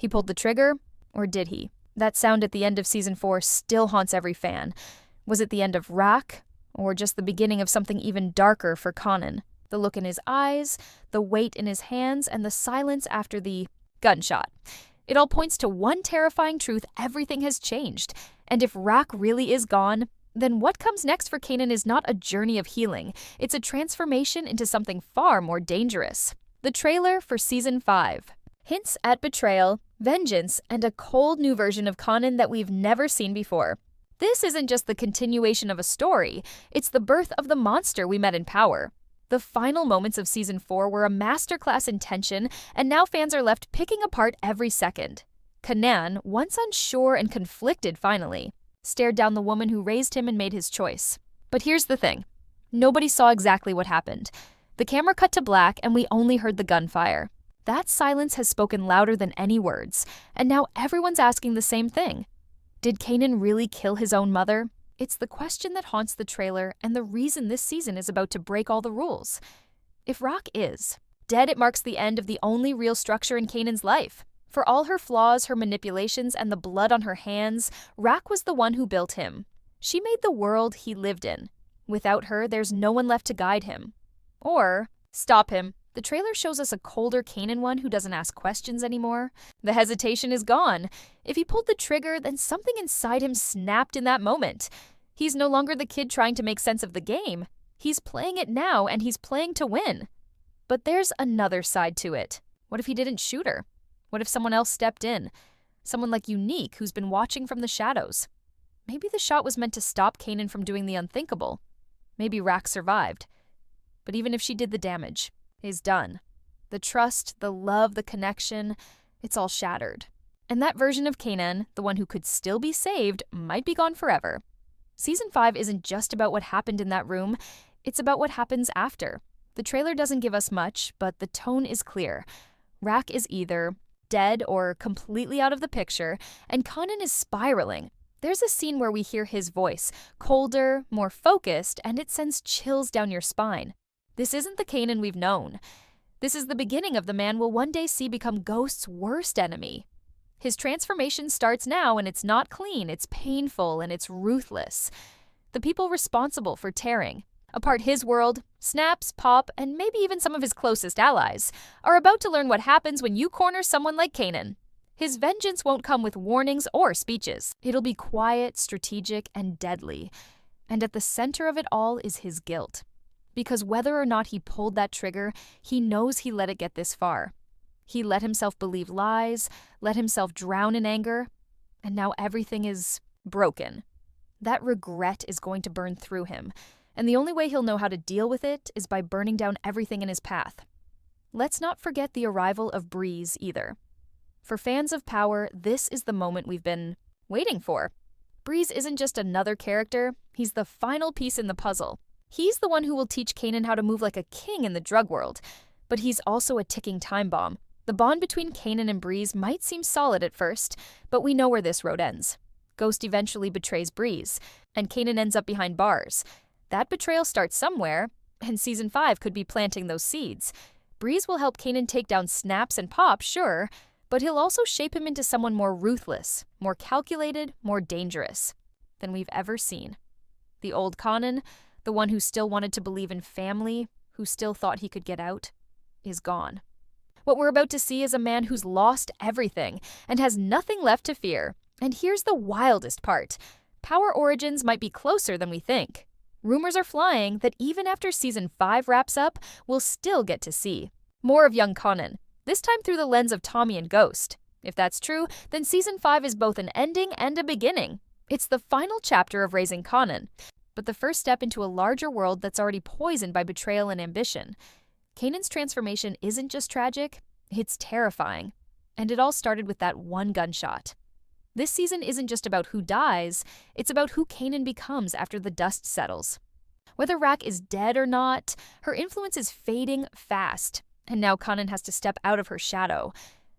He pulled the trigger, or did he? That sound at the end of Season 4 still haunts every fan. Was it the end of Rack, or just the beginning of something even darker for Kanan? The look in his eyes, the weight in his hands, and the silence after the gunshot. It all points to one terrifying truth: everything has changed. And if Rack really is gone, then what comes next for Kanan is not a journey of healing. It's a transformation into something far more dangerous. The trailer for Season 5 hints at betrayal, vengeance, and a cold new version of Kanan that we've never seen before. This isn't just the continuation of a story, it's the birth of the monster we met in Power. The final moments of Season 4 were a masterclass in tension, and now fans are left picking apart every second. Kanan, once unsure and conflicted finally, stared down the woman who raised him and made his choice. But here's the thing. Nobody saw exactly what happened. The camera cut to black and we only heard the gunfire. That silence has spoken louder than any words, and now everyone's asking the same thing. Did Kanan really kill his own mother? It's the question that haunts the trailer and the reason this season is about to break all the rules. If Rack is dead, it marks the end of the only real structure in Kanan's life. For all her flaws, her manipulations, and the blood on her hands, Rack was the one who built him. She made the world he lived in. Without her, there's no one left to guide him. Or stop him. The trailer shows us a colder Kanan one who doesn't ask questions anymore. The hesitation is gone. If he pulled the trigger, then something inside him snapped in that moment. He's no longer the kid trying to make sense of the game. He's playing it now, and he's playing to win. But there's another side to it. What if he didn't shoot her? What if someone else stepped in? Someone like Unique, who's been watching from the shadows. Maybe the shot was meant to stop Kanan from doing the unthinkable. Maybe Rack survived. But even if she did, the damage is done. The trust, the love, the connection, it's all shattered. And that version of Kanan, the one who could still be saved, might be gone forever. Season 5 isn't just about what happened in that room, it's about what happens after. The trailer doesn't give us much, but the tone is clear. Rack is either dead or completely out of the picture, and Kanan is spiraling. There's a scene where we hear his voice, colder, more focused, and it sends chills down your spine. This isn't the Kanan we've known. This is the beginning of the man we'll one day see become Ghost's worst enemy. His transformation starts now, and it's not clean, it's painful, and it's ruthless. The people responsible for tearing apart his world, Snaps, Pop, and maybe even some of his closest allies, are about to learn what happens when you corner someone like Kanan. His vengeance won't come with warnings or speeches. It'll be quiet, strategic, and deadly. And at the center of it all is his guilt. Because whether or not he pulled that trigger, he knows he let it get this far. He let himself believe lies, let himself drown in anger, and now everything is broken. That regret is going to burn through him, and the only way he'll know how to deal with it is by burning down everything in his path. Let's not forget the arrival of Breeze either. For fans of Power, this is the moment we've been waiting for. Breeze isn't just another character, he's the final piece in the puzzle. He's the one who will teach Kanan how to move like a king in the drug world, but he's also a ticking time bomb. The bond between Kanan and Breeze might seem solid at first, but we know where this road ends. Ghost eventually betrays Breeze, and Kanan ends up behind bars. That betrayal starts somewhere, and Season 5 could be planting those seeds. Breeze will help Kanan take down Snaps and Pop, sure, but he'll also shape him into someone more ruthless, more calculated, more dangerous than we've ever seen. The old Kanan, the one who still wanted to believe in family, who still thought he could get out, is gone. What we're about to see is a man who's lost everything and has nothing left to fear. And here's the wildest part. Power origins might be closer than we think. Rumors are flying that even after Season 5 wraps up, we'll still get to see more of young Kanan, this time through the lens of Tommy and Ghost. If that's true, then Season 5 is both an ending and a beginning. It's the final chapter of Raising Kanan, but the first step into a larger world that's already poisoned by betrayal and ambition. Kanan's transformation isn't just tragic, it's terrifying. And it all started with that one gunshot. This season isn't just about who dies, it's about who Kanan becomes after the dust settles. Whether Rack is dead or not, her influence is fading fast, and now Kanan has to step out of her shadow.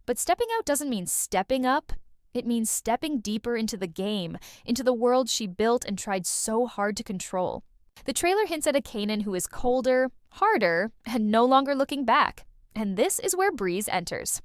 But stepping out doesn't mean stepping up, it means stepping deeper into the game, into the world she built and tried so hard to control. The trailer hints at a Kanan who is colder, harder, and no longer looking back. And this is where Breeze enters.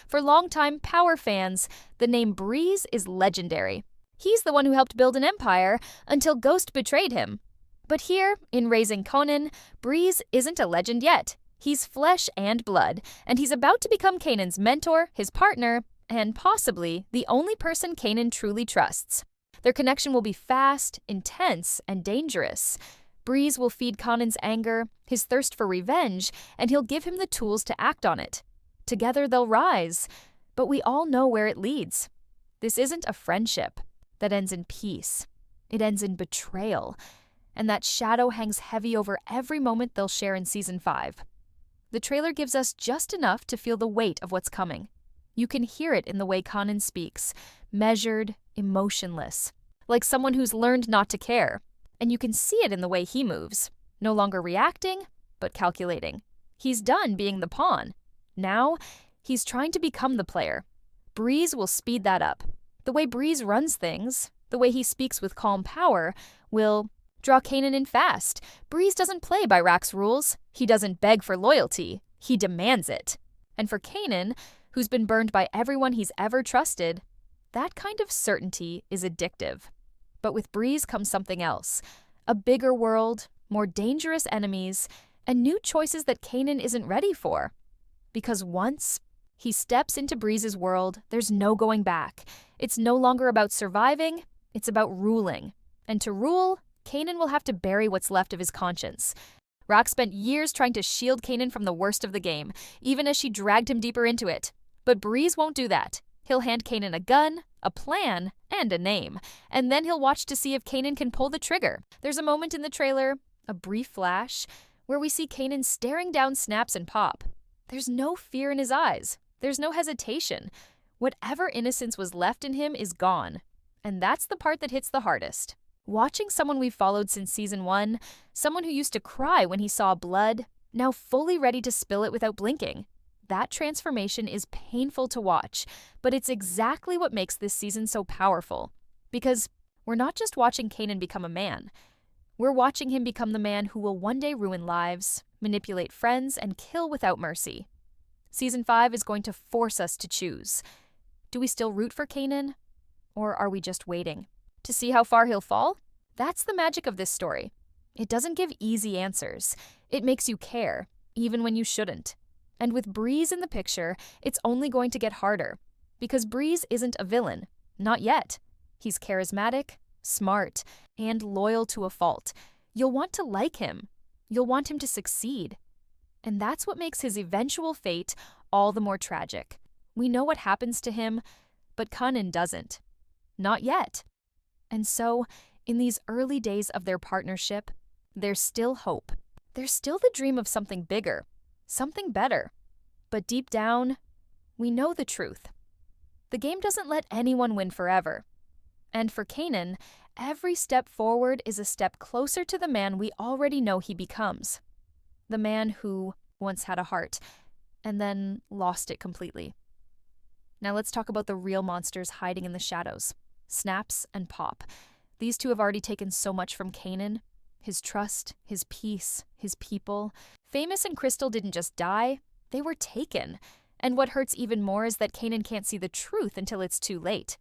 For longtime Power fans, the name Breeze is legendary. He's the one who helped build an empire until Ghost betrayed him. But here, in Raising Kanan, Breeze isn't a legend yet. He's flesh and blood, and he's about to become Kanan's mentor, his partner, and possibly the only person Kanan truly trusts. Their connection will be fast, intense, and dangerous. Breeze will feed Kanan's anger, his thirst for revenge, and he'll give him the tools to act on it. Together they'll rise, but we all know where it leads. This isn't a friendship that ends in peace. It ends in betrayal, and that shadow hangs heavy over every moment they'll share in Season 5. The trailer gives us just enough to feel the weight of what's coming. You can hear it in the way Kanan speaks, measured, emotionless, like someone who's learned not to care. And you can see it in the way he moves, no longer reacting, but calculating. He's done being the pawn. Now, he's trying to become the player. Breeze will speed that up. The way Breeze runs things, the way he speaks with calm power, will draw Kanan in fast. Breeze doesn't play by Rack's rules. He doesn't beg for loyalty. He demands it. And for Kanan, who's been burned by everyone he's ever trusted, that kind of certainty is addictive. But with Breeze comes something else. A bigger world, more dangerous enemies, and new choices that Kanan isn't ready for. Because once he steps into Breeze's world, there's no going back. It's no longer about surviving, it's about ruling. And to rule, Kanan will have to bury what's left of his conscience. Rack spent years trying to shield Kanan from the worst of the game, even as she dragged him deeper into it. But Breeze won't do that. He'll hand Kanan a gun, a plan, and a name, and then he'll watch to see if Kanan can pull the trigger. There's a moment in the trailer, a brief flash, where we see Kanan staring down Snaps and Pop. There's no fear in his eyes. There's no hesitation. Whatever innocence was left in him is gone. And that's the part that hits the hardest. Watching someone we've followed since Season 1, someone who used to cry when he saw blood, now fully ready to spill it without blinking. That transformation is painful to watch, but it's exactly what makes this season so powerful. Because we're not just watching Kanan become a man. We're watching him become the man who will one day ruin lives, manipulate friends, and kill without mercy. Season 5 is going to force us to choose. Do we still root for Kanan? Or are we just waiting to see how far he'll fall? That's the magic of this story. It doesn't give easy answers. It makes you care, even when you shouldn't. And with Breeze in the picture, it's only going to get harder. Because Breeze isn't a villain. Not yet. He's charismatic, smart, and loyal to a fault. You'll want to like him. You'll want him to succeed. And that's what makes his eventual fate all the more tragic. We know what happens to him, but Kanan doesn't. Not yet. And so, in these early days of their partnership, there's still hope. There's still the dream of something bigger, something better. But deep down, we know the truth. The game doesn't let anyone win forever. And for Kanan, every step forward is a step closer to the man we already know he becomes. The man who once had a heart, and then lost it completely. Now let's talk about the real monsters hiding in the shadows. Snaps and Pop. These two have already taken so much from Kanan. His trust, his peace, his people. Famous and Crystal didn't just die, they were taken. And what hurts even more is that Kanan can't see the truth until it's too late.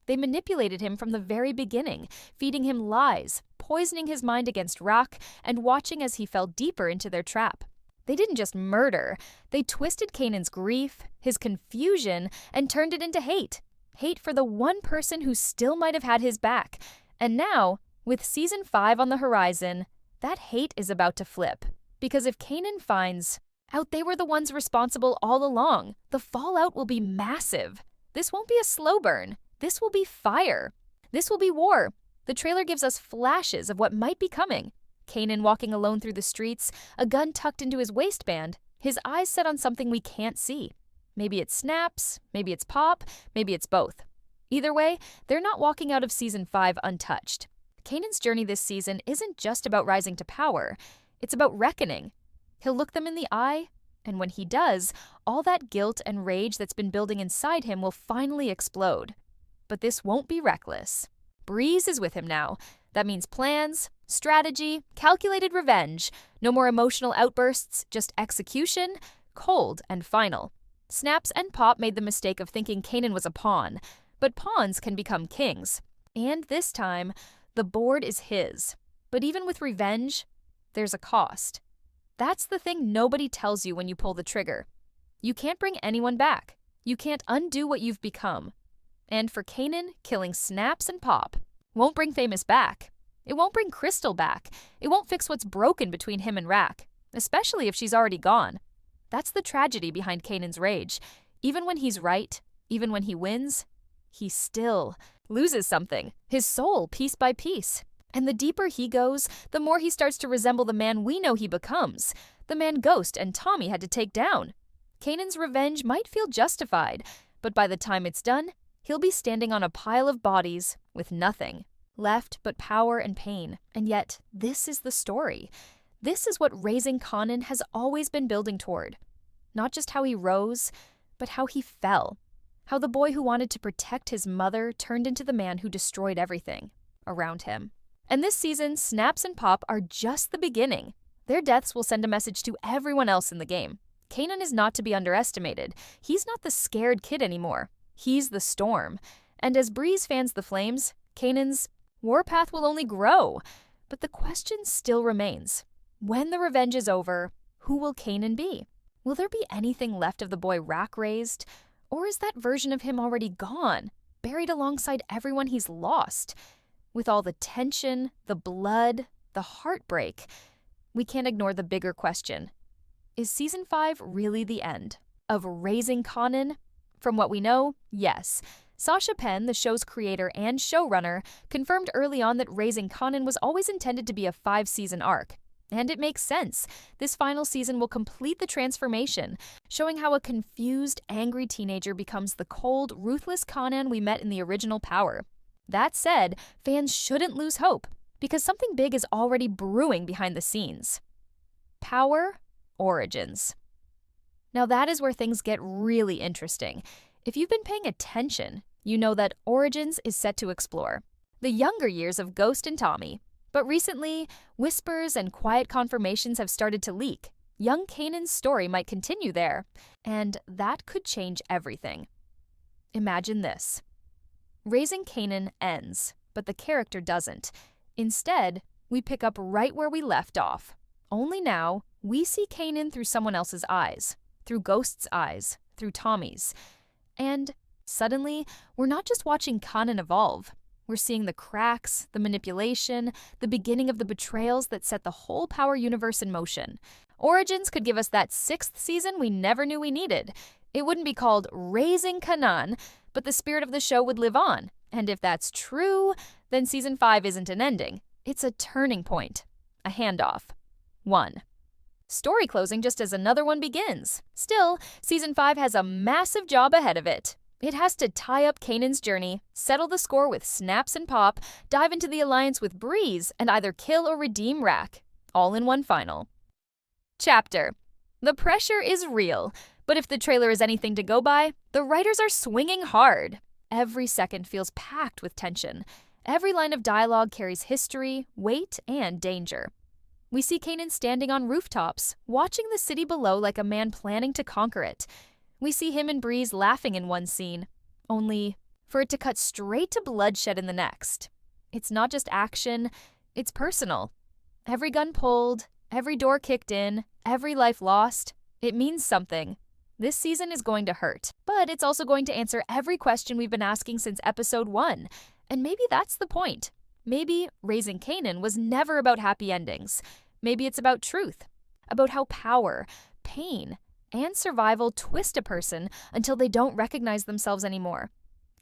They manipulated him from the very beginning, feeding him lies, poisoning his mind against Rack, and watching as he fell deeper into their trap. They didn't just murder, they twisted Kanan's grief, his confusion, and turned it into hate. Hate for the one person who still might have had his back. And now, with Season 5 on the horizon, that hate is about to flip. Because if Kanan finds out they were the ones responsible all along, the fallout will be massive. This won't be a slow burn. This will be fire. This will be war. The trailer gives us flashes of what might be coming. Kanan walking alone through the streets, a gun tucked into his waistband, his eyes set on something we can't see. Maybe it's Snaps, maybe it's Pop, maybe it's both. Either way, they're not walking out of Season 5 untouched. Kanan's journey this season isn't just about rising to power. It's about reckoning. He'll look them in the eye, and when he does, all that guilt and rage that's been building inside him will finally explode. But this won't be reckless. Breeze is with him now. That means plans, strategy, calculated revenge. No more emotional outbursts, just execution, cold and final. Snaps and Pop made the mistake of thinking Kanan was a pawn, but pawns can become kings. And this time, the board is his. But even with revenge, there's a cost. That's the thing nobody tells you when you pull the trigger. You can't bring anyone back. You can't undo what you've become. And for Kanan, killing Snaps and Pop won't bring Famous back. It won't bring Crystal back. It won't fix what's broken between him and Rack, especially if she's already gone. That's the tragedy behind Kanan's rage. Even when he's right, even when he wins, he still loses something, his soul, piece by piece. And the deeper he goes, the more he starts to resemble the man we know he becomes, the man Ghost and Tommy had to take down. Kanan's revenge might feel justified, but by the time it's done, he'll be standing on a pile of bodies with nothing left but power and pain. And yet, this is the story. This is what Raising Kanan has always been building toward. Not just how he rose, but how he fell. How the boy who wanted to protect his mother turned into the man who destroyed everything around him. And this season, Snaps and Pop are just the beginning. Their deaths will send a message to everyone else in the game. Kanan is not to be underestimated. He's not the scared kid anymore. He's the storm. And as Breeze fans the flames, Kanan's warpath will only grow. But the question still remains. When the revenge is over, who will Kanan be? Will there be anything left of the boy Rack raised? Or is that version of him already gone, buried alongside everyone he's lost? With all the tension, the blood, the heartbreak, we can't ignore the bigger question. Is Season 5 really the end of Raising Kanan? From what we know, yes. Sasha Penn, the show's creator and showrunner, confirmed early on that Raising Kanan was always intended to be a 5-season arc. And it makes sense. This final season will complete the transformation, showing how a confused, angry teenager becomes the cold, ruthless Kanan we met in the original Power. That said, fans shouldn't lose hope, because something big is already brewing behind the scenes. Power Origins. Now that is where things get really interesting. If you've been paying attention, you know that Origins is set to explore the younger years of Ghost and Tommy. But recently, whispers and quiet confirmations have started to leak. Young Kanan's story might continue there, and that could change everything. Imagine this. Raising Kanan ends, but the character doesn't. Instead, we pick up right where we left off. Only now, we see Kanan through someone else's eyes, through Ghost's eyes, through Tommy's. And suddenly, we're not just watching Kanan evolve. We're seeing the cracks, the manipulation, the beginning of the betrayals that set the whole Power universe in motion. Origins could give us that 6th season we never knew we needed. It wouldn't be called Raising Kanan, but the spirit of the show would live on. And if that's true, then Season 5 isn't an ending. It's a turning point, a handoff. 1. Story closing just as another one begins. Still, Season 5 has a massive job ahead of it. It has to tie up Kanan's journey, settle the score with Snaps and Pop, dive into the alliance with Breeze, and either kill or redeem Rack, all in one final chapter. The pressure is real, but if the trailer is anything to go by, the writers are swinging hard. Every second feels packed with tension. Every line of dialogue carries history, weight, and danger. We see Kanan standing on rooftops, watching the city below like a man planning to conquer it. We see him and Breeze laughing in one scene, only for it to cut straight to bloodshed in the next. It's not just action, it's personal. Every gun pulled, every door kicked in, every life lost, it means something. This season is going to hurt, but it's also going to answer every question we've been asking since episode 1. And maybe that's the point. Maybe Raising Kanan was never about happy endings. Maybe it's about truth, about how power, pain, and survival twist a person until they don't recognize themselves anymore.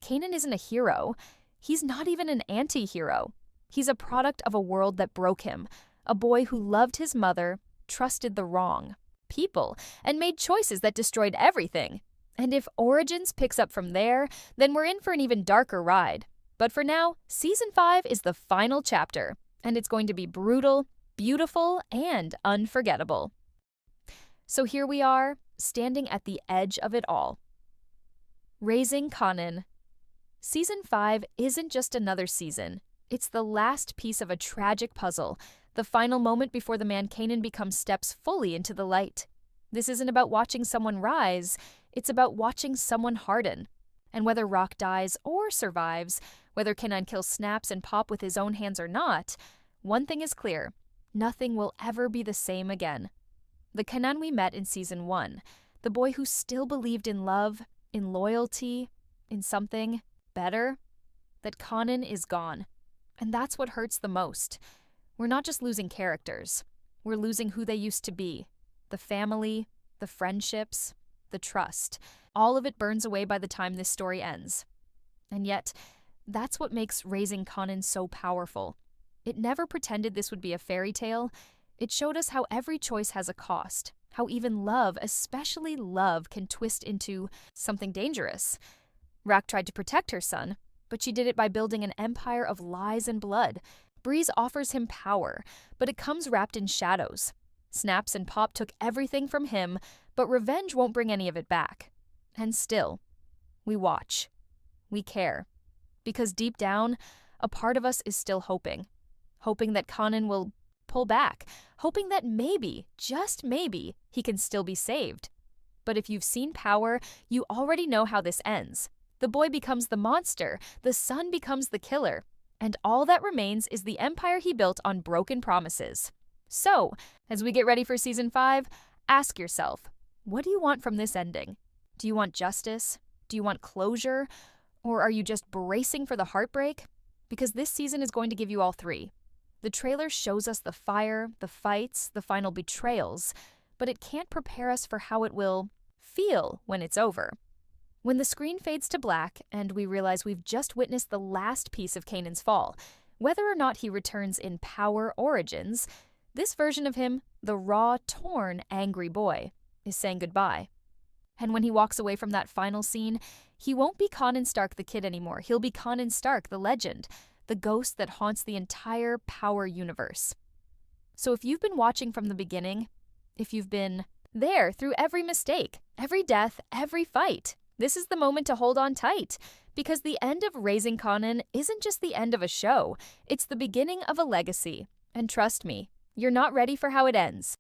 Kanan isn't a hero. He's not even an anti-hero. He's a product of a world that broke him, a boy who loved his mother, trusted the wrong people, and made choices that destroyed everything. And if Origins picks up from there, then we're in for an even darker ride. But for now, Season 5 is the final chapter, and it's going to be brutal, beautiful, and unforgettable. So here we are, standing at the edge of it all. Raising Kanan. Season 5 isn't just another season. It's the last piece of a tragic puzzle, the final moment before the man Kanan becomes steps fully into the light. This isn't about watching someone rise. It's about watching someone harden. And whether Rock dies or survives, whether Kanan kills Snaps and Pop with his own hands or not, one thing is clear: nothing will ever be the same again. The Kanan we met in Season 1, the boy who still believed in love, in loyalty, in something better, that Kanan is gone. And that's what hurts the most. We're not just losing characters. We're losing who they used to be. The family, the friendships, the trust. All of it burns away by the time this story ends. And yet, that's what makes Raising Kanan so powerful. It never pretended this would be a fairy tale. It showed us how every choice has a cost, how even love, especially love, can twist into something dangerous. Rack tried to protect her son, but she did it by building an empire of lies and blood. Breeze offers him power, but it comes wrapped in shadows. Snaps and Pop took everything from him, but revenge won't bring any of it back. And still, we watch. We care. Because deep down, a part of us is still hoping. Hoping that Kanan will pull back. Hoping that maybe, just maybe, he can still be saved. But if you've seen Power, you already know how this ends. The boy becomes the monster, the son becomes the killer, and all that remains is the empire he built on broken promises. So, as we get ready for Season 5, ask yourself, what do you want from this ending? Do you want justice? Do you want closure? Or are you just bracing for the heartbreak? Because this season is going to give you all three. The trailer shows us the fire, the fights, the final betrayals, but it can't prepare us for how it will feel when it's over. When the screen fades to black and we realize we've just witnessed the last piece of Kanan's fall, whether or not he returns in Power Origins, this version of him, the raw, torn, angry boy, is saying goodbye. And when he walks away from that final scene, he won't be Kanan Stark the kid anymore. He'll be Kanan Stark, the legend, the ghost that haunts the entire Power universe. So if you've been watching from the beginning, if you've been there through every mistake, every death, every fight, this is the moment to hold on tight. Because the end of Raising Kanan isn't just the end of a show, it's the beginning of a legacy. And trust me, you're not ready for how it ends.